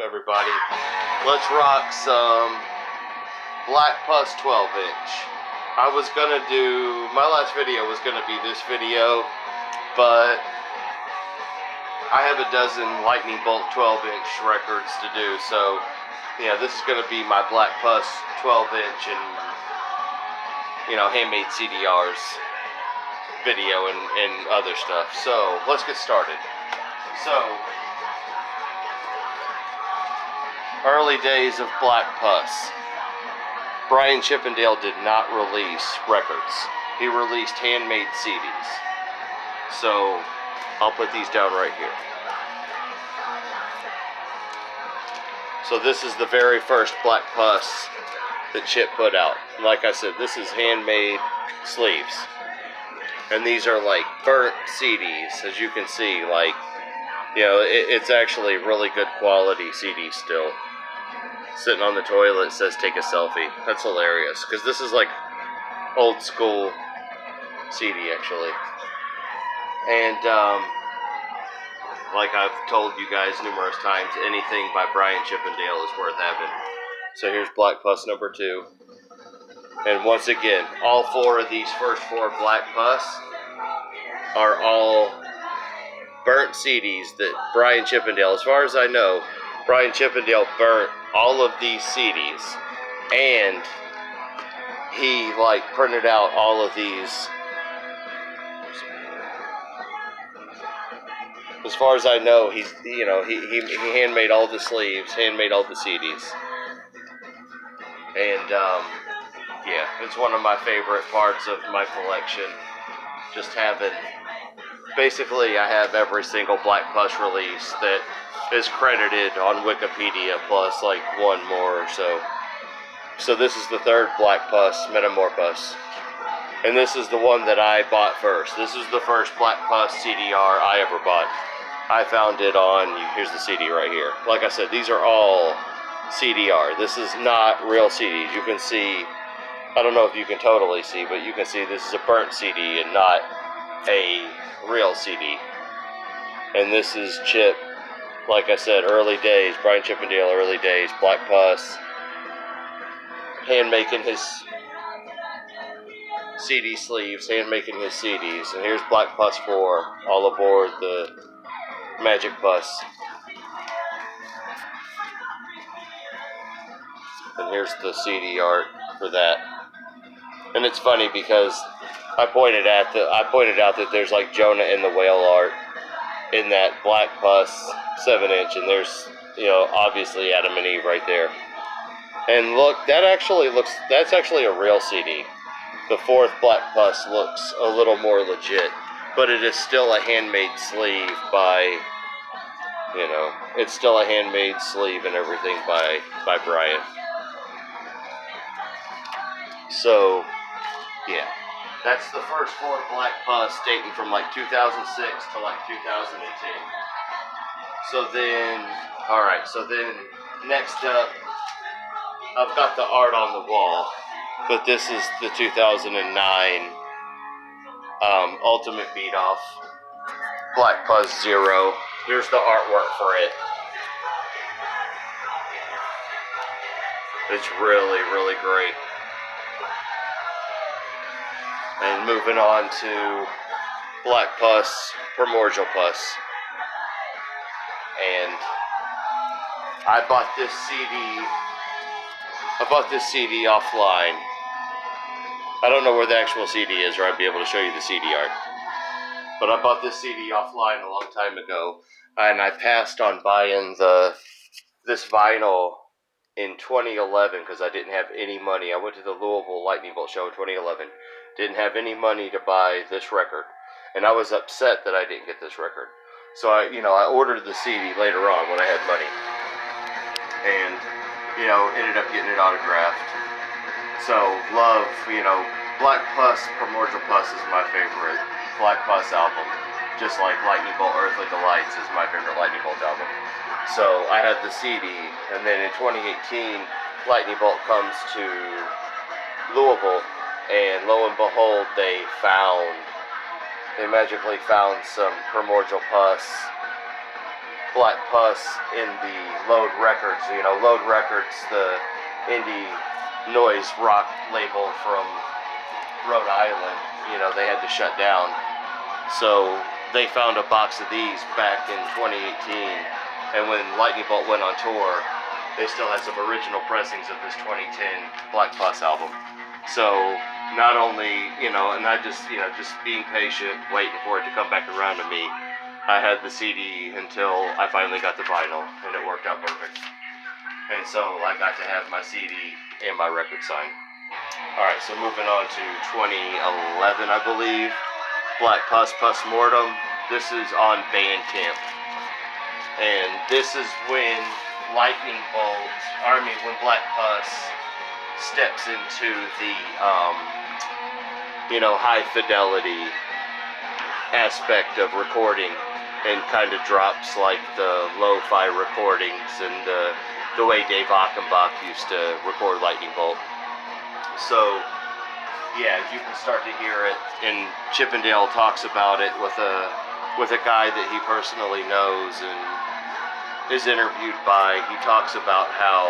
everybody? Let's rock some Black Pus 12-inch. I was gonna do, my last video was gonna be this video, but I have a dozen lightning bolt 12-inch records to do, so yeah, this is gonna be my Black Pus 12-inch and, you know, Handmade CDRs video and other stuff. So let's get started. So, early days of Black Pus. Brian Chippendale did not release records. He released handmade CDs. So, I'll put these down right here. So this is the very first Black Pus that Chip put out. Like I said, this is handmade sleeves. And these are like burnt CDs, as you can see. Like, you know, it's actually really good quality CD still. Sitting on the toilet, says take a selfie. That's hilarious, because this is like old school CD actually. And like I've told you guys numerous times, anything by Brian Chippendale is worth having. So here's Black Pus number 2. And once again, all 4 of these first 4 Black Pus are all burnt CDs that Brian Chippendale, as far as I know, Brian Chippendale burnt all of these CDs, and he like printed out all of these. As far as I know, he handmade all the sleeves, handmade all the CDs, and yeah, it's one of my favorite parts of my collection. Just having, basically, I have every single Black Pus release that is credited on Wikipedia, plus like one more or so. So this is the 3rd Black Pus, Metamorphos. And this is the one that I bought first. This is the first Black Pus CDR I ever bought. I found it on, here's the CD right here. Like I said, these are all CDR. This is not real CDs. You can see, I don't know if you can totally see, but you can see this is a burnt CD and not a real CD. And this is Chip, like I said, early days, Brian Chippendale, early days, Black Pus, hand making his CD sleeves, hand making his CDs. And here's Black Pus 4, all aboard the Magic Pus. And here's the CD art for that. And it's funny because I pointed out that there's like Jonah and the whale art in that Black Pus 7-inch, and there's, you know, obviously Adam and Eve right there. And look, that's actually a real CD. The 4th Black Pus looks a little more legit, but it is still a handmade sleeve by, you know, it's still a handmade sleeve and everything by Brian. So, yeah. That's the first 4 Black Pus dating from like 2006 to like 2010. So then, alright, so then next up, I've got the art on the wall, but this is the 2009 Ultimate Beat Off Black Pus 0. Here's the artwork for it. It's really, really great. And moving on to Black Pus, Primordial Pus. And I bought this CD offline. I don't know where the actual CD is, or I'd be able to show you the CD art. But I bought this CD offline a long time ago, and I passed on buying this vinyl in 2011 because I didn't have any money. I went to the Louisville Lightning Bolt show in 2011. Didn't have any money to buy this record, and I was upset that I didn't get this record. So I ordered the CD later on when I had money, and ended up getting it autographed. So love, Black Pus, Primordial Pus is my favorite Black Pus album. Just like Lightning Bolt Earthly Delights is my favorite Lightning Bolt album. So I had the CD, and then in 2018, Lightning Bolt comes to Louisville. And lo and behold, they magically found some Primordial Pus Black Pus in the Load Records. You know, Load Records, the indie noise rock label from Rhode Island, you know, they had to shut down. So they found a box of these back in 2018, and when Lightning Bolt went on tour, they still had some original pressings of this 2010 Black Pus album. So not only, you know, and I just, you know, just being patient, waiting for it to come back around to me, I had the CD until I finally got the vinyl, and it worked out perfect. And so I got to have my CD and my record signed. Alright, so moving on to 2011, I believe. Black Pus Pus Mortem. This is on Bandcamp. And this is when Lightning Bolt, when Black Pus steps into the, you know, high fidelity aspect of recording, and kind of drops like the lo-fi recordings and the way Dave Achenbach used to record Lightning Bolt. So yeah, you can start to hear it, and Chippendale talks about it with a guy that he personally knows and is interviewed by. He talks about how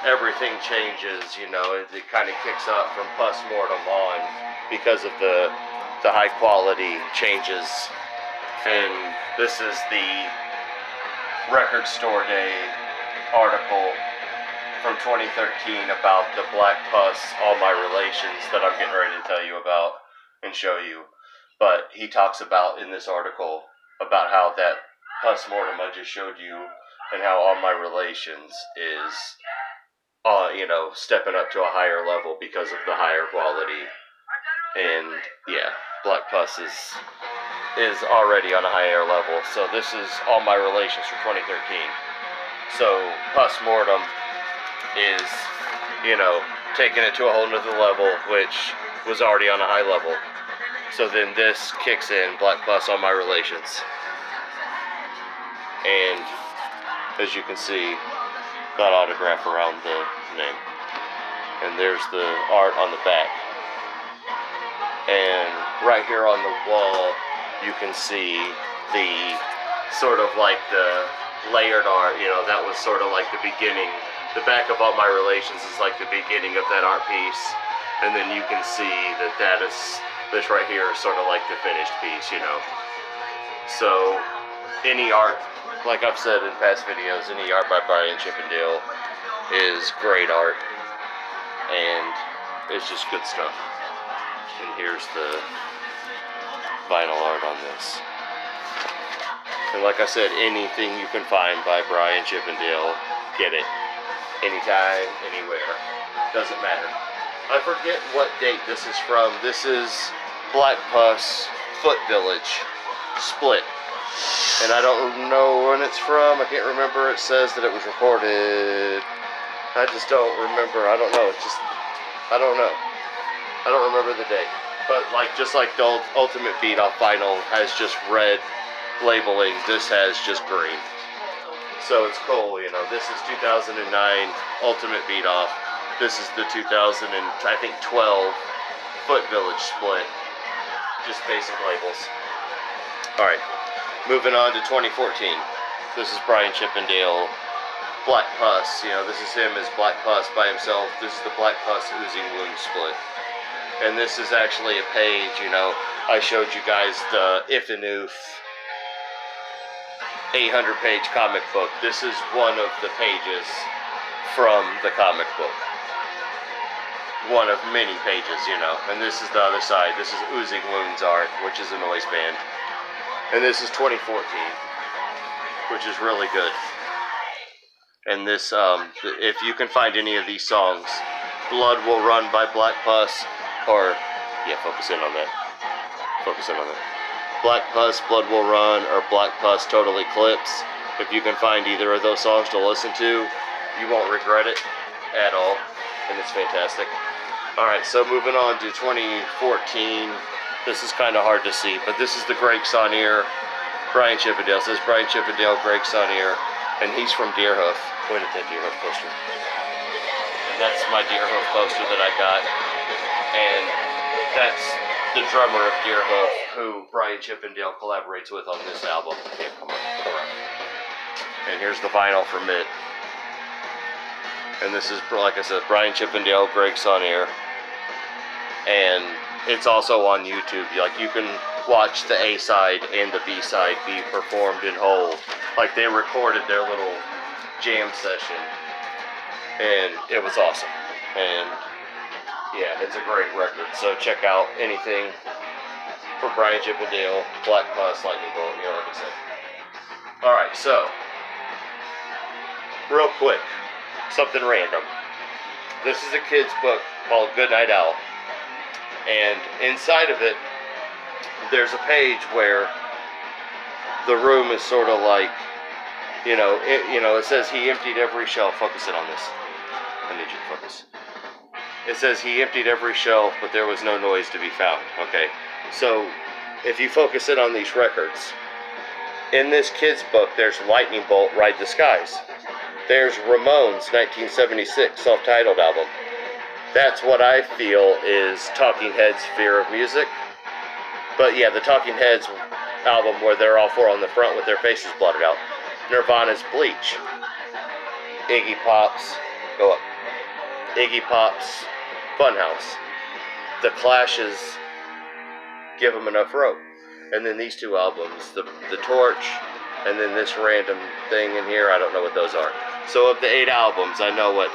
everything changes, you know, it kind of kicks up from Pus Mortem on because of the high quality changes. And this is the Record Store Day article from 2013 about the Black Pus, All My Relations, that I'm getting ready to tell you about and show you. But he talks about in this article about how that Pus Mortem I just showed you, and how All My Relations is, you know, stepping up to a higher level because of the higher quality. And yeah, Black Pus is already on a higher level. So this is All My Relations from 2013. So Pus Mortem is, you know, taking it to a whole nother level, which was already on a high level. So then this kicks in, Black Pus, All My Relations. And as you can see, got autograph around the name. And there's the art on the back. And right here on the wall, you can see the sort of like the layered art, you know, that was sort of like the beginning. The back of All My Relations is like the beginning of that art piece. And then you can see that this right here is sort of like the finished piece, you know. So any art, like I've said in past videos, any art by Brian Chippendale is great art. And it's just good stuff. And here's the vinyl art on this. And like I said, anything you can find by Brian Chippendale, get it. Anytime, anywhere. Doesn't matter. I forget what date this is from. This is Black Pus Foot Village Split. And I don't know when it's from. I can't remember. It says that it was recorded. I just don't remember. I don't know. It's just, I don't know. I don't remember the date. But like, just like the Ultimate Beat Off vinyl has just red labeling, this has just green. So it's cool, you know. This is 2009 Ultimate Beat Off. This is the 2012 Foot Village Split. Just basic labels. Alright, moving on to 2014. This is Brian Chippendale, Black Pus. You know, this is him as Black Pus by himself. This is the Black Pus Oozing Wound Split. And this is actually a page, you know, I showed you guys the If and Oof 800-page comic book. This is one of the pages from the comic book. One of many pages, you know. And this is the other side. This is Oozing Wounds art, which is a noise band. And this is 2014, which is really good. And this, if you can find any of these songs, Blood Will Run by Black Pus, or, yeah, focus in on that. Focus in on that. Black Pus, Blood Will Run, or Black Pus, Total Eclipse. If you can find either of those songs to listen to, you won't regret it at all. And it's fantastic. Alright, so moving on to 2014. This is kind of hard to see, but this is the Greg Saunier, Brian Chippendale. Says Brian Chippendale, Greg Saunier, and he's from Deerhoof. Point at that Deerhoof poster. And that's my Deerhoof poster that I got. And that's the drummer of Deerhoof, who Brian Chippendale collaborates with on this album. Yeah, come on, come around. And here's the vinyl from it. And this is, like I said, Brian Chippendale, Greg Sonair. And it's also on YouTube. Like, you can watch the A side and the B side be performed in whole. Like, they recorded their little jam session, and it was awesome. And yeah, it's a great record. So check out anything for Brian Chippendale, Black Pus, Lightning Bolt, you know, like I said. All right, so real quick, something random. This is a kid's book called Goodnight Owl. And inside of it, there's a page where the room is sort of like, it says he emptied every shelf. Focus in on this. I need you to focus. It says he emptied every shelf, but there was no noise to be found. Okay, so if you focus in on these records, in this kid's book, there's Lightning Bolt, Ride the Skies. There's Ramones' 1976 self-titled album. That's what I feel is Talking Heads' Fear of Music. But yeah, the Talking Heads album where they're all four on the front with their faces blotted out. Nirvana's Bleach. Iggy Pop's, go up. Iggy Pop's Funhouse. The Clash's Give 'Em Enough Rope. And then these two albums, the Torch, and then this random thing in here, I don't know what those are. So of the 8 albums, I know what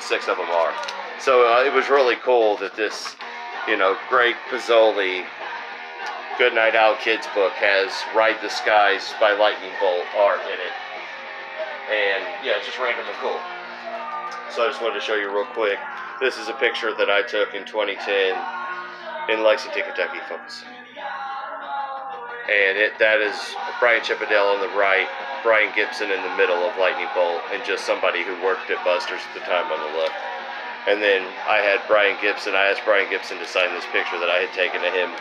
6 of them are. So it was really cool that this, Greg Pizzoli Goodnight Owl Kids book has Ride the Skies by Lightning Bolt art in it. And yeah, it's just random and cool. So I just wanted to show you real quick. This is a picture that I took in 2010 in Lexington, Kentucky. Focus. And that is Brian Chippendale on the right, Brian Gibson in the middle of Lightning Bolt, and just somebody who worked at Buster's at the time on the left. And then I asked Brian Gibson to sign this picture that I had taken of him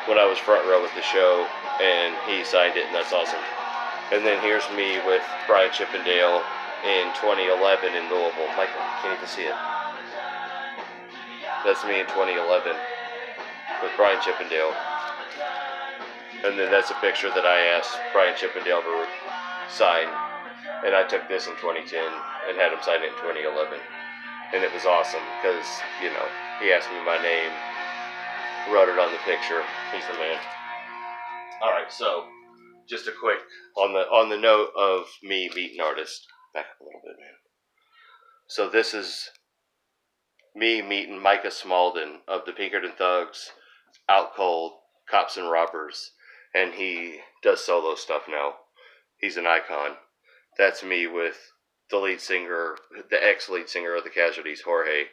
when I was front row at the show, and he signed it, and that's awesome. And then here's me with Brian Chippendale in 2011 in Louisville. Michael, can't even see it. That's me in 2011 with Brian Chippendale. And then that's a picture that I asked Brian Chippendale to sign. And I took this in 2010 and had him sign it in 2011. And it was awesome because, he asked me my name, wrote it on the picture. He's the man. Alright, so just a quick, on the note of me meeting artists. Back up a little bit, man. So this is me meeting Micah Smalden of the Pinkerton Thugs, Out Cold, Cops and Robbers. And he does solo stuff now. He's an icon. That's me with the lead singer, the ex-lead singer of the Casualties, Jorge,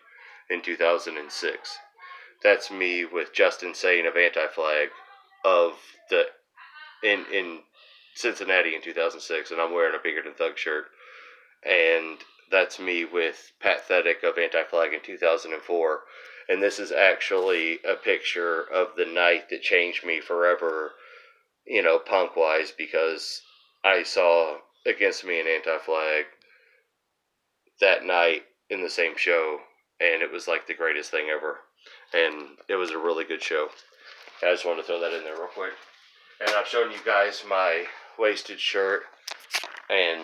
in 2006. That's me with Justin Sane of Anti-Flag in Cincinnati in 2006, and I'm wearing a Pinkerton Thug shirt. And that's me with Pat Thedick of Anti-Flag in 2004. And this is actually a picture of the night that changed me forever, punk-wise, because I saw Against Me and Anti-Flag that night in the same show, and it was like the greatest thing ever. And it was a really good show. I just wanted to throw that in there real quick. And I've shown you guys my Wasted shirt and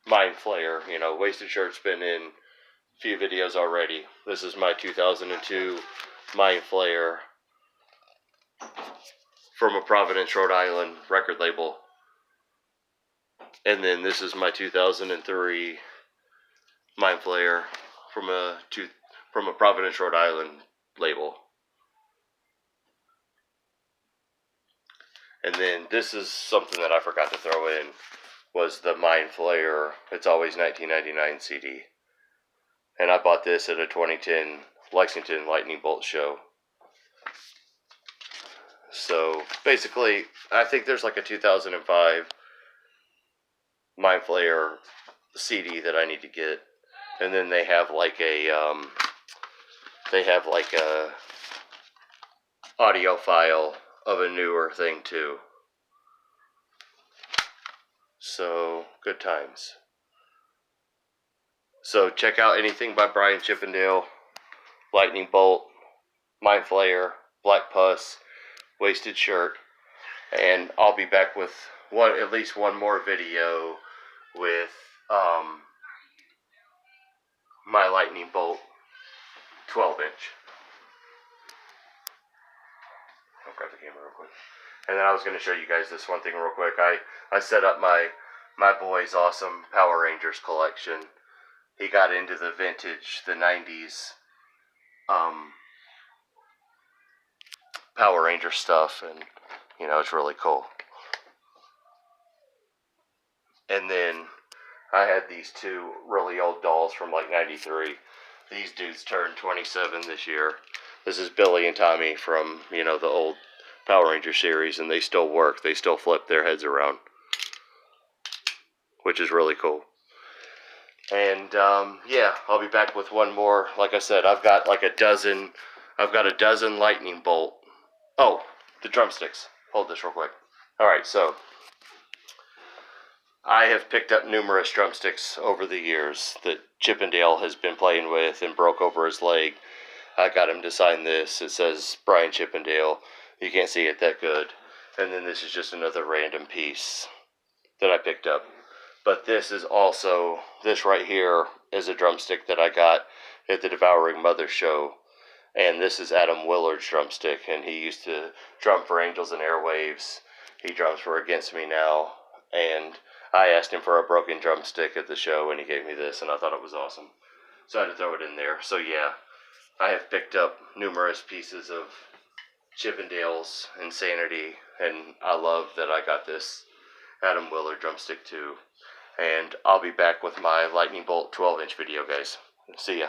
Mind Flayer. Wasted shirt's been in a few videos already. This is my 2002 Mind Flayer from a Providence, Rhode Island record label. And then this is my 2003 Mind Flayer from a Providence, Rhode Island label. And then this is something that I forgot to throw in, was the Mind Flayer It's Always 1999 CD. And I bought this at a 2010 Lexington Lightning Bolt show. So basically, I think there's like a 2005 Mind Flayer CD that I need to get. And then they have like a audio file of a newer thing too. So good times. So check out anything by Brian Chippendale, Lightning Bolt, Mind Flayer, Black Pus, Wasted Shirt, and I'll be back with at least one more video with my lightning bolt 12-inch. I'll grab the camera real quick. And then I was going to show you guys this one thing real quick. I set up my boy's awesome Power Rangers collection. He got into the vintage, the 90s Power Ranger stuff, and you know, it's really cool. And then I had these two really old dolls from like 93. These dudes turned 27 this year. This is Billy and Tommy from, you know, the old Power Ranger series, and they still work. They still flip their heads around, which is really cool. And yeah, I'll be back with one more. Like I said, I've got a dozen lightning bolt. Oh, the drumsticks. Hold this real quick. Alright, so I have picked up numerous drumsticks over the years that Chippendale has been playing with and broke over his leg. I got him to sign this. It says Brian Chippendale. You can't see it that good. And then this is just another random piece that I picked up. But this is also, this right here is a drumstick that I got at the Devouring Mother show. And this is Adam Willard's drumstick, and he used to drum for Angels and Airwaves. He drums for Against Me now, and I asked him for a broken drumstick at the show, and he gave me this, and I thought it was awesome. So I had to throw it in there. So yeah, I have picked up numerous pieces of Chippendale's insanity, and I love that I got this Adam Willard drumstick too. And I'll be back with my Lightning Bolt 12-inch video, guys. See ya.